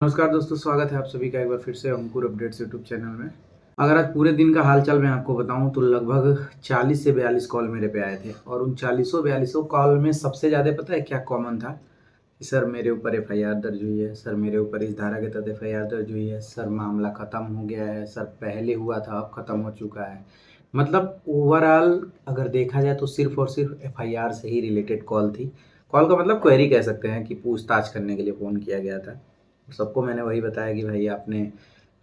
नमस्कार दोस्तों, स्वागत है आप सभी का एक बार फिर से अंकुर अपडेट्स यूट्यूब चैनल में। अगर आज पूरे दिन का हालचाल मैं आपको बताऊं तो लगभग 40 से 42 कॉल मेरे पे आए थे और उन 40-42 कॉल में सबसे ज़्यादा पता है क्या कॉमन था कि सर मेरे ऊपर एफआईआर दर्ज हुई है, सर मेरे ऊपर इस धारा के तहत एफआईआर दर्ज हुई है, सर मामला ख़त्म हो गया है, सर पहले हुआ था अब ख़त्म हो चुका है। मतलब ओवरऑल अगर देखा जाए तो सिर्फ और सिर्फ एफआईआर से ही रिलेटेड कॉल थी। कॉल का मतलब क्वेरी कह सकते हैं कि पूछताछ करने के लिए फ़ोन किया गया था। सबको मैंने वही बताया कि भाई आपने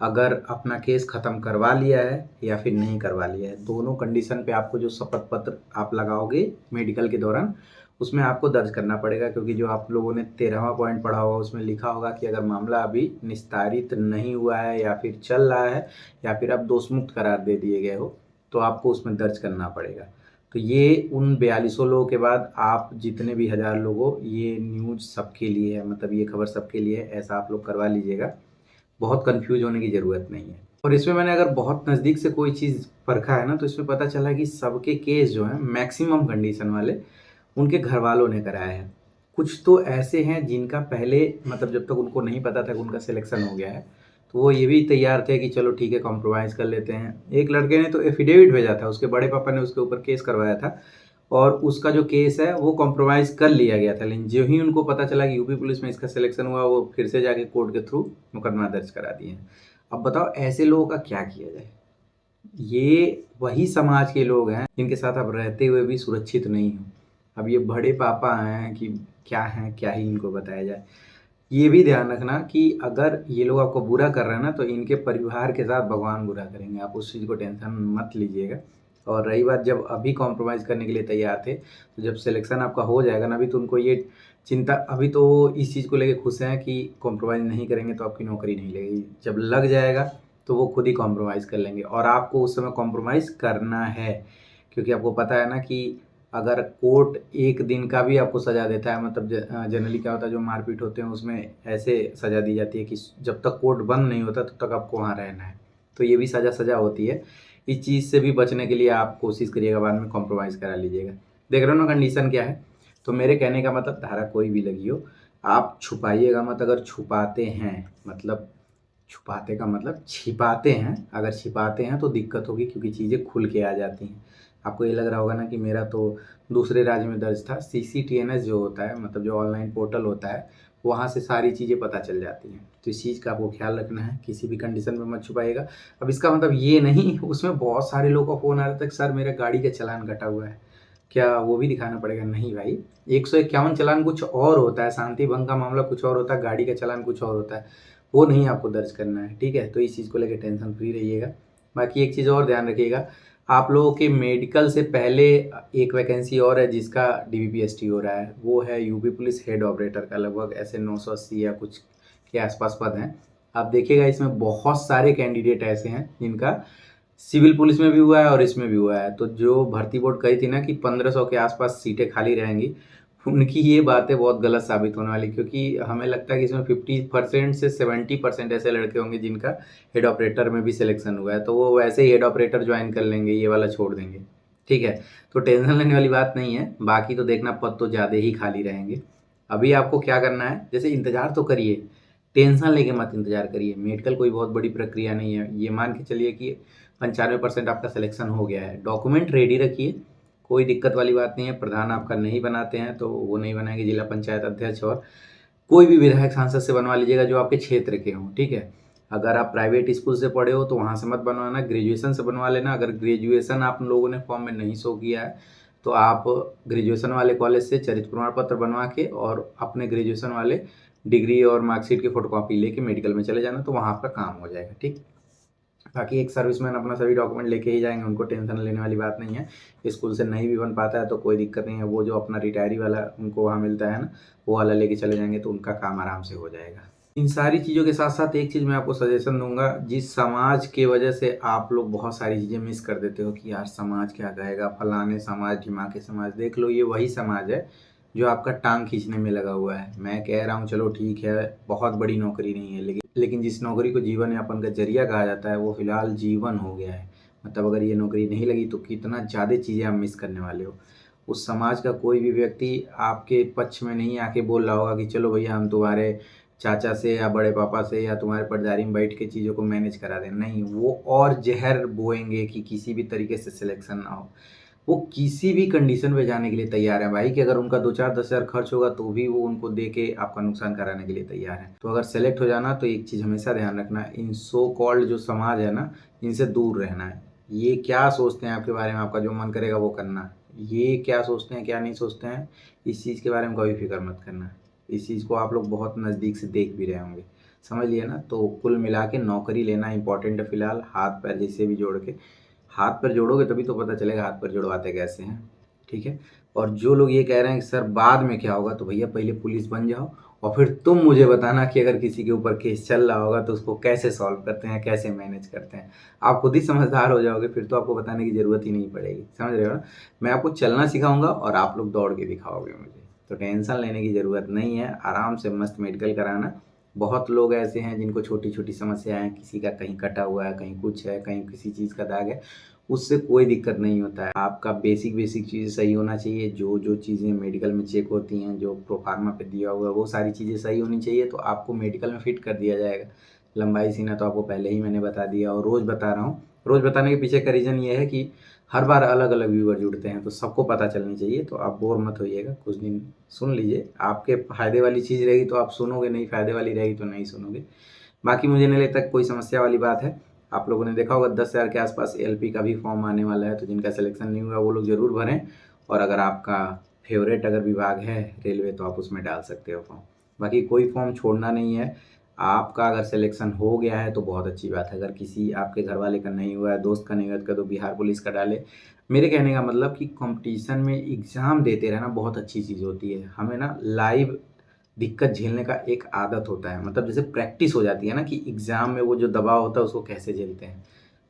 अगर अपना केस ख़त्म करवा लिया है या फिर नहीं करवा लिया है, दोनों कंडीशन पे आपको जो शपथ पत्र आप लगाओगे मेडिकल के दौरान उसमें आपको दर्ज करना पड़ेगा, क्योंकि जो आप लोगों ने 13वां पॉइंट पढ़ा होगा उसमें लिखा होगा कि अगर मामला अभी निस्तारित नहीं हुआ है या फिर चल रहा है या फिर आप दोषमुक्त करार दे दिए गए हो तो आपको उसमें दर्ज करना पड़ेगा। तो ये उन 42 लोगों के बाद आप जितने भी 1000 लोगों, ये न्यूज़ सबके लिए है, मतलब ये खबर सबके लिए है, ऐसा आप लोग करवा लीजिएगा। बहुत कंफ्यूज होने की ज़रूरत नहीं है। और इसमें मैंने अगर बहुत नज़दीक से कोई चीज़ परखा है ना तो इसमें पता चला कि सबके केस जो हैं मैक्सिमम कंडीशन वाले उनके घर वालों ने कराया है। कुछ तो ऐसे हैं जिनका पहले मतलब जब तक उनको नहीं पता था कि उनका सिलेक्शन हो गया है तो वो ये भी तैयार थे कि चलो ठीक है कॉम्प्रोमाइज़ कर लेते हैं। एक लड़के ने तो एफिडेविट भेजा था, उसके बड़े पापा ने उसके ऊपर केस करवाया था और उसका जो केस है वो कॉम्प्रोमाइज़ कर लिया गया था, लेकिन जो ही उनको पता चला कि यूपी पुलिस में इसका सिलेक्शन हुआ वो फिर से जाके कोर्ट के थ्रू मुकदमा दर्ज करा दिए। अब बताओ ऐसे लोगों का क्या किया जाए। ये वही समाज के लोग हैं जिनके साथ आप रहते हुए भी सुरक्षित नहीं हो। अब ये बड़े पापा हैं कि क्या हैं, क्या ही इनको बताया जाए। ये भी ध्यान रखना कि अगर ये लोग आपको बुरा कर रहे हैं ना तो इनके परिवार के साथ भगवान बुरा करेंगे, आप उस चीज़ को टेंशन मत लीजिएगा। और रही बात जब अभी कॉम्प्रोमाइज़ करने के लिए तैयार थे तो जब सिलेक्शन आपका हो जाएगा ना, अभी तो उनको ये चिंता, अभी तो इस चीज़ को लेके खुश हैं कि कॉम्प्रोमाइज़ नहीं करेंगे तो आपकी नौकरी नहीं लगेगी। जब लग जाएगा तो वो खुद ही कॉम्प्रोमाइज़ कर लेंगे और आपको उस समय कॉम्प्रोमाइज़ करना है, क्योंकि आपको पता है ना कि अगर कोर्ट एक दिन का भी आपको सज़ा देता है, मतलब जनरली क्या होता है जो मारपीट होते हैं उसमें ऐसे सज़ा दी जाती है कि जब तक कोर्ट बंद नहीं होता तब तक आपको वहाँ रहना है। तो ये भी सज़ा होती है। इस चीज़ से भी बचने के लिए आप कोशिश करिएगा बाद में कॉम्प्रोमाइज़ करा लीजिएगा। देख रहे हो ना कंडीशन क्या है। तो मेरे कहने का मतलब धारा कोई भी लगी हो आप छुपाइएगा मत। अगर छुपाते हैं मतलब छुपाते का मतलब छिपाते हैं, अगर छिपाते हैं तो दिक्कत होगी क्योंकि चीज़ें खुल के आ जाती हैं। आपको ये लग रहा होगा ना कि मेरा तो दूसरे राज्य में दर्ज था। सीसीटीएनएस जो होता है मतलब जो ऑनलाइन पोर्टल होता है वहाँ से सारी चीज़ें पता चल जाती हैं। तो इस चीज़ का आपको ख्याल रखना है, किसी भी कंडीशन में मत छुपाइएगा। अब इसका मतलब ये नहीं, उसमें बहुत सारे लोगों का फ़ोन आ रहा था कि सर मेरा गाड़ी का चालान कटा हुआ है, क्या वो भी दिखाना पड़ेगा? नहीं भाई, 151 चालान कुछ और होता है, शांति भंग का मामला कुछ और होता है, गाड़ी का चालान कुछ और होता है, वो नहीं आपको दर्ज करना है, ठीक है? तो इस चीज़ को लेके टेंशन फ्री रहिएगा। बाकी एक चीज़ और ध्यान रखिएगा, आप लोगों के मेडिकल से पहले एक वैकेंसी और है जिसका डीबीपीएसटी हो रहा है, वो है यूपी पुलिस हेड ऑपरेटर का। लगभग ऐसे 980 या कुछ के आसपास पद हैं। आप देखिएगा इसमें बहुत सारे कैंडिडेट ऐसे हैं जिनका सिविल पुलिस में भी हुआ है और इसमें भी हुआ है। तो जो भर्ती बोर्ड कही थी ना कि 1500 के आसपास सीटें खाली रहेंगी, उनकी ये बातें बहुत गलत साबित होने वाली, क्योंकि हमें लगता है कि इसमें 50% से 70% ऐसे लड़के होंगे जिनका हेड ऑपरेटर में भी सिलेक्शन हुआ है, तो वो वैसे ही हेड ऑपरेटर ज्वाइन कर लेंगे, ये वाला छोड़ देंगे, ठीक है? तो टेंशन लेने वाली बात नहीं है। बाकी तो देखना पद तो ज़्यादा ही खाली रहेंगे। अभी आपको क्या करना है, जैसे इंतज़ार तो करिए, टेंशन लेके मत इंतज़ार करिए। मेडिकल कोई बहुत बड़ी प्रक्रिया नहीं है। ये मान के चलिए कि 95% आपका सिलेक्शन हो गया है। डॉक्यूमेंट रेडी रखिए, कोई दिक्कत वाली बात नहीं है। प्रधान आपका नहीं बनाते हैं तो वो नहीं बनाएंगे, जिला पंचायत अध्यक्ष और कोई भी विधायक सांसद से बनवा लीजिएगा जो आपके क्षेत्र के हों, ठीक है? अगर आप प्राइवेट स्कूल से पढ़े हो तो वहाँ से मत बनवाना, ग्रेजुएशन से बनवा लेना। अगर ग्रेजुएशन आप लोगों ने फॉर्म में नहीं शो किया है तो आप ग्रेजुएशन वाले कॉलेज से चरित्र प्रमाण पत्र बनवा के और अपने ग्रेजुएशन वाले डिग्री और मार्कशीट की फोटोकॉपी लेके मेडिकल में चले जाना, तो वहाँ आपका काम हो जाएगा, ठीक? बाकी एक सर्विसमैन अपना सभी डॉक्यूमेंट लेके ही जाएंगे, उनको टेंशन लेने वाली बात नहीं है। स्कूल से नहीं भी बन पाता है तो कोई दिक्कत नहीं है, वो जो अपना रिटायरी वाला उनको वहाँ मिलता है ना, वो वाला लेके चले जाएंगे तो उनका काम आराम से हो जाएगा। इन सारी चीज़ों के साथ साथ एक चीज़ मैं आपको सजेशन दूंगा, जिस समाज के वजह से आप लोग बहुत सारी चीज़ें मिस कर देते हो कि यार समाज क्या कहेगा, फलाने समाज ढिमाके समाज, देख लो ये वही समाज है जो आपका टांग खींचने में लगा हुआ है। मैं कह रहा हूँ चलो ठीक है बहुत बड़ी नौकरी नहीं है, लेकिन जिस नौकरी को जीवन यापन का जरिया कहा जाता है वो फिलहाल जीवन हो गया है। मतलब अगर ये नौकरी नहीं लगी तो कितना ज़्यादा चीज़ें आप मिस करने वाले हो। उस समाज का कोई भी व्यक्ति आपके पक्ष में नहीं आके बोल रहा होगा कि चलो भैया हम तुम्हारे चाचा से या बड़े पापा से या तुम्हारे पटदारी में बैठ के चीज़ों को मैनेज करा दें, नहीं, वो और ज़हर बोएंगे कि किसी भी तरीके से सिलेक्शन ना हो। वो किसी भी कंडीशन पे जाने के लिए तैयार हैं भाई, कि अगर उनका 2-4-10 हज़ार खर्च होगा तो भी वो उनको दे के आपका नुकसान कराने के लिए तैयार हैं। तो अगर सेलेक्ट हो जाना तो एक चीज़ हमेशा ध्यान रखना है, इन सो कॉल्ड जो समाज है ना, इनसे दूर रहना है। ये क्या सोचते हैं आपके बारे में, आपका जो मन करेगा वो करना। ये क्या सोचते हैं, क्या नहीं सोचते हैं, इस चीज़ के बारे में कभी फ़िक्र मत करना। इस चीज़ को आप लोग बहुत नज़दीक से देख भी रहे होंगे, समझ लिए ना? तो कुल मिला के नौकरी लेना इम्पोर्टेंट है फ़िलहाल, हाथ-पैर जैसे भी जोड़ के। हाथ-पैर जोड़ोगे तभी तो पता चलेगा हाथ-पैर जुड़वाते कैसे हैं, ठीक है? और जो लोग ये कह रहे हैं कि सर बाद में क्या होगा, तो भैया पहले पुलिस बन जाओ और फिर तुम मुझे बताना कि अगर किसी के ऊपर केस चल रहा होगा तो उसको कैसे सॉल्व करते हैं, कैसे मैनेज करते हैं। आप खुद ही समझदार हो जाओगे, फिर तो आपको बताने की ज़रूरत ही नहीं पड़ेगी, समझ रहे हो ना? मैं आपको चलना सिखाऊँगा और आप लोग दौड़ के दिखाओगे मुझे। तो टेंशन लेने की ज़रूरत नहीं है, आराम से मस्त मेडिकल कराना। बहुत लोग ऐसे हैं जिनको छोटी-छोटी समस्याएँ हैं, किसी का कहीं कटा हुआ है, कहीं कुछ है, कहीं किसी चीज़ का दाग है, उससे कोई दिक्कत नहीं होता है। आपका बेसिक चीज़ें सही होना चाहिए, जो चीज़ें मेडिकल में चेक होती हैं, जो प्रोफ़ार्मा पे दिया हुआ है, वो सारी चीज़ें सही होनी चाहिए, तो आपको मेडिकल में फ़िट कर दिया जाएगा। लंबाई सीना तो आपको पहले ही मैंने बता दिया और रोज़ बता रहा हूँ। रोज़ बताने के पीछे का रीज़न ये है कि हर बार अलग-अलग व्यूअर जुड़ते हैं, तो सबको पता चलनी चाहिए, तो आप बोर मत होइएगा, कुछ दिन सुन लीजिए। आपके फ़ायदे वाली चीज़ रहेगी तो आप सुनोगे, नहीं फ़ायदे वाली रहेगी तो नहीं सुनोगे। बाकी मुझे नहीं लगता कोई समस्या वाली बात है। आप लोगों ने देखा होगा 10,000 के आसपास एलपी का भी फॉर्म आने वाला है, तो जिनका सिलेक्शन नहीं हुआ वो लोग ज़रूर भरें। और अगर आपका फ़ेवरेट अगर विभाग है रेलवे, तो आप उसमें डाल सकते हो फॉर्म। बाकी कोई फॉर्म छोड़ना नहीं है। आपका अगर सिलेक्शन हो गया है तो बहुत अच्छी बात है। अगर किसी आपके घरवाले का नहीं हुआ है, दोस्त का नहीं हुआ है, तो बिहार पुलिस का डालें। मेरे कहने का मतलब कि कॉम्पिटिशन में एग्ज़ाम देते रहना बहुत अच्छी चीज़ होती है। हमें ना लाइव दिक्कत झेलने का एक आदत होता है, मतलब जैसे प्रैक्टिस हो जाती है ना कि एग्ज़ाम में वो जो दबाव होता है उसको कैसे झेलते हैं।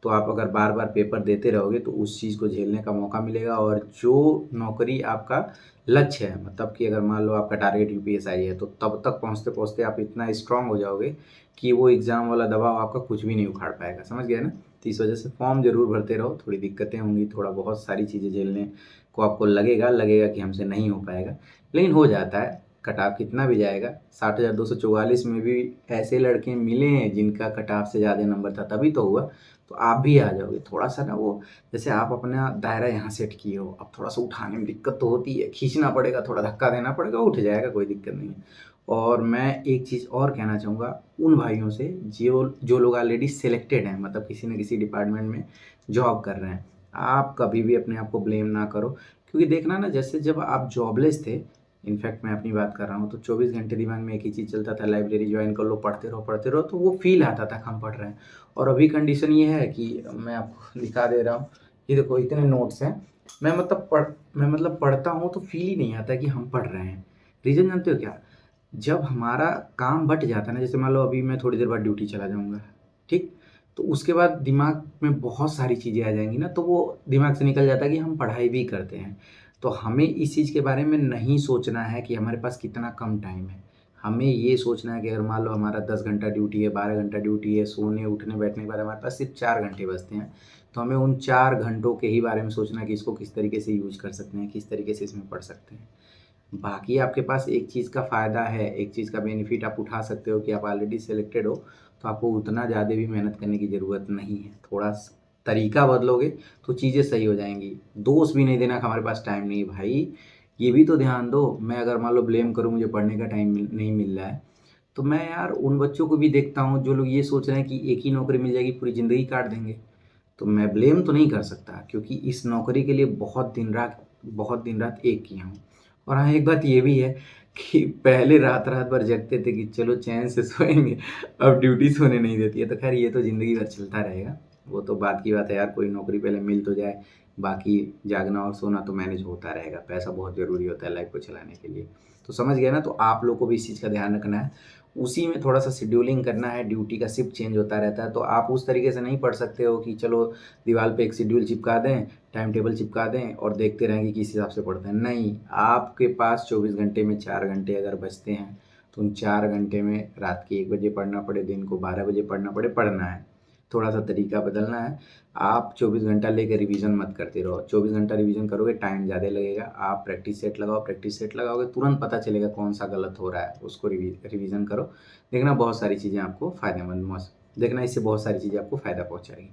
तो आप अगर बार-बार पेपर देते रहोगे तो उस चीज़ को झेलने का मौका मिलेगा, और जो नौकरी आपका लक्ष्य है, मतलब कि अगर मान लो आपका टारगेट यूपीएसआई है, तो तब तक पहुँचते-पहुँचते आप इतना स्ट्रॉन्ग हो जाओगे कि वो एग्ज़ाम वाला दबाव आपका कुछ भी नहीं उखाड़ पाएगा, समझ गए ना? तो इस वजह से फॉर्म ज़रूर भरते रहो, थोड़ी दिक्कतें होंगी, थोड़ा बहुत सारी चीज़ें झेलने को आपको लगेगा कि हमसे नहीं हो पाएगा, लेकिन हो जाता है। कट-ऑफ कितना भी जाएगा, 60,244 में भी ऐसे लड़के मिले हैं जिनका कट-ऑफ से ज़्यादा नंबर था, तभी तो हुआ। तो आप भी आ जाओगे। थोड़ा-सा ना वो, जैसे आप अपना दायरा यहाँ सेट किए हो, अब थोड़ा-सा उठाने में दिक्कत तो होती है, खींचना पड़ेगा, थोड़ा धक्का देना पड़ेगा, उठ जाएगा, कोई दिक्कत नहीं है। और मैं एक चीज़ और कहना चाहूँगा उन भाइयों से जो जो लोग ऑलरेडी सिलेक्टेड हैं, मतलब किसी न किसी डिपार्टमेंट में जॉब कर रहे हैं। आप कभी भी अपने आप को ब्लेम ना करो, क्योंकि देखना ना, जैसे जब आप जॉबलेस थे, इनफैक्ट मैं अपनी बात कर रहा हूँ, तो 24 घंटे दिमाग में एक ही चीज़ चलता था, लाइब्रेरी जॉइन कर लो, पढ़ते रहो, तो वो फ़ील आता था कि हम पढ़ रहे हैं। और अभी कंडीशन ये है कि मैं आपको दिखा दे रहा हूँ, ये देखो इतने नोट्स हैं। मैं मतलब पढ़ता हूँ तो फ़ील ही नहीं आता कि हम पढ़ रहे हैं। रीज़न जानते हो क्या? जब हमारा काम बँट जाता है ना, जैसे मान लो अभी मैं थोड़ी देर बाद ड्यूटी चला जाऊँगा, ठीक? तो उसके बाद दिमाग में बहुत सारी चीज़ें आ जाएँगी ना, तो वो दिमाग से निकल जाता है कि हम पढ़ाई भी करते हैं। तो हमें इस चीज़ के बारे में नहीं सोचना है कि हमारे पास कितना कम टाइम है। हमें ये सोचना है कि अगर मान लो हमारा 10 घंटा ड्यूटी है, 12 घंटा ड्यूटी है, सोने, उठने, बैठने के बाद हमारे पास सिर्फ़ 4 घंटे बचते हैं। तो हमें उन 4 घंटों के ही बारे में सोचना है कि इसको किस तरीके से यूज़ कर सकते हैं, किस तरीके से इसमें पढ़ सकते हैं। बाकी आपके पास एक चीज़ का फ़ायदा है, एक चीज़ का बेनिफिट आप उठा सकते हो कि आप ऑलरेडी सिलेक्टेड हो, तो आपको उतना ज़्यादा भी मेहनत करने की ज़रूरत नहीं है। थोड़ा स तरीका बदलोगे तो चीज़ें सही हो जाएँगी। दोष भी नहीं देना कि हमारे पास टाइम नहीं है, भाई ये भी तो ध्यान दो। मैं अगर मान लो ब्लेम करूँ मुझे पढ़ने का टाइम नहीं मिल रहा है, तो मैं यार उन बच्चों को भी देखता हूँ जो लोग ये सोच रहे हैं कि एक ही नौकरी मिल जाएगी, पूरी ज़िंदगी काट देंगे। तो मैं ब्लेम तो नहीं कर सकता, क्योंकि इस नौकरी के लिए बहुत दिन-रात एक किया हूँ। और हाँ, एक बात ये भी है कि पहले रात-रात भर जगते थे कि चलो चैन से सोएँगे, अब ड्यूटी सोने नहीं देती है। तो ख़ैर ये तो ज़िंदगी भर चलता रहेगा। वो तो बात की बात है यार, कोई नौकरी पहले मिल तो जाए, बाकी जागना और सोना तो मैनेज होता रहेगा। पैसा बहुत ज़रूरी होता है लाइफ़ को चलाने के लिए। तो समझ गए ना? तो आप लोग को भी इस चीज़ का ध्यान रखना है। उसी में थोड़ा-सा शेड्यूलिंग करना है, ड्यूटी का शिफ्ट चेंज होता रहता है, तो आप उस तरीके से नहीं पढ़ सकते हो कि चलो दीवार पे एक शेड्यूल चिपका दें, टाइम टेबल चिपका दें और देखते रहें कि किस हिसाब से पढ़ते हैं। नहीं, आपके पास 24 घंटे में 4 घंटे अगर बचते हैं, तो उन 4 घंटे में रात के 1 बजे पढ़ना पड़े, दिन को 12 बजे पढ़ना पड़े, पढ़ना है। थोड़ा सा तरीका बदलना है। आप 24 घंटा लेकर रिवीजन मत करते रहो। 24 घंटा रिवीजन करोगे टाइम ज़्यादा लगेगा। आप प्रैक्टिस सेट लगाओ, प्रैक्टिस सेट लगाओगे तुरंत पता चलेगा कौन सा गलत हो रहा है, उसको रिवीजन करो। देखना बहुत सारी चीज़ें आपको फ़ायदेमंद देखना इससे बहुत सारी चीज़ें आपको फ़ायदा पहुँचाएगी।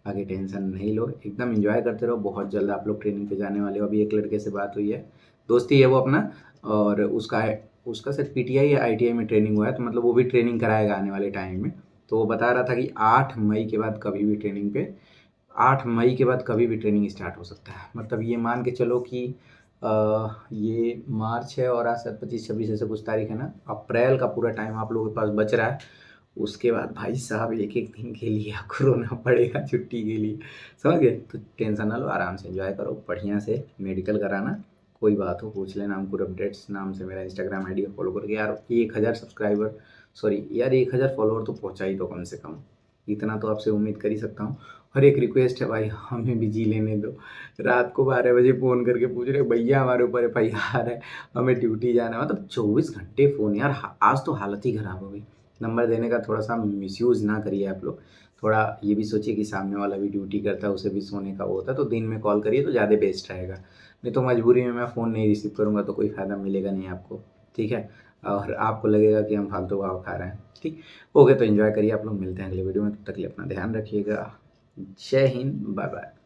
आगे टेंशन नहीं लो, एकदम एंजॉय करते रहो। बहुत जल्द आप लोग ट्रेनिंग पे जाने वाले हो। अभी एक लड़के से बात हुई है, दोस्ती है वो अपना, और उसका शायद पीटीआई या आईटीआई में ट्रेनिंग हुआ है, तो मतलब वो भी ट्रेनिंग कराएगा आने वाले टाइम में। तो वो बता रहा था कि 8 मई के बाद कभी भी 8 मई के बाद कभी भी ट्रेनिंग स्टार्ट हो सकता है। मतलब ये मान के चलो कि ये मार्च है और आज 25-26 ऐसे कुछ तारीख है ना, अप्रैल का पूरा टाइम आप लोगों के पास बच रहा है। उसके बाद भाई साहब एक दिन के लिए आपको रोना पड़ेगा छुट्टी के लिए, समझ गए? तो टेंशन ना लो, आराम से एंजॉय करो, बढ़िया से मेडिकल कराना। कोई बात हो पूछ लेना, अंकुर अपडेट्स नाम से मेरा इंस्टाग्राम आईडी है, फॉलो करके यार 1000 सब्सक्राइबर, सॉरी यार 1000 फॉलोअर तो पहुँचा ही दो कम से कम, इतना तो आपसे उम्मीद कर ही सकता हूँ। और एक रिक्वेस्ट है भाई, हमें भी जी लेने दो। रात को 12 बजे फ़ोन करके पूछ रहे भैया हमारे ऊपर एफआईआर है, हमें ड्यूटी जाना है। मतलब 24 घंटे फ़ोन यार, आज तो हालत ही ख़राब हो गई। नंबर देने का थोड़ा सा मिसयूज़ ना करिए आप लोग। थोड़ा ये भी सोचिए कि सामने वाला भी ड्यूटी करता है, उसे भी सोने का वो होता है, तो दिन में कॉल करिए तो ज़्यादा बेस्ट रहेगा। नहीं तो मजबूरी में मैं फ़ोन नहीं रिसीव करूँगा तो कोई फ़ायदा मिलेगा नहीं आपको, ठीक है? और आपको लगेगा कि हम फालतू भाव खा रहे हैं, ठीक? ओके, तो एंजॉय करिए आप लोग, मिलते हैं अगले वीडियो में, तब तक के लिए अपना ध्यान रखिएगा। जय हिंद, बाय बाय।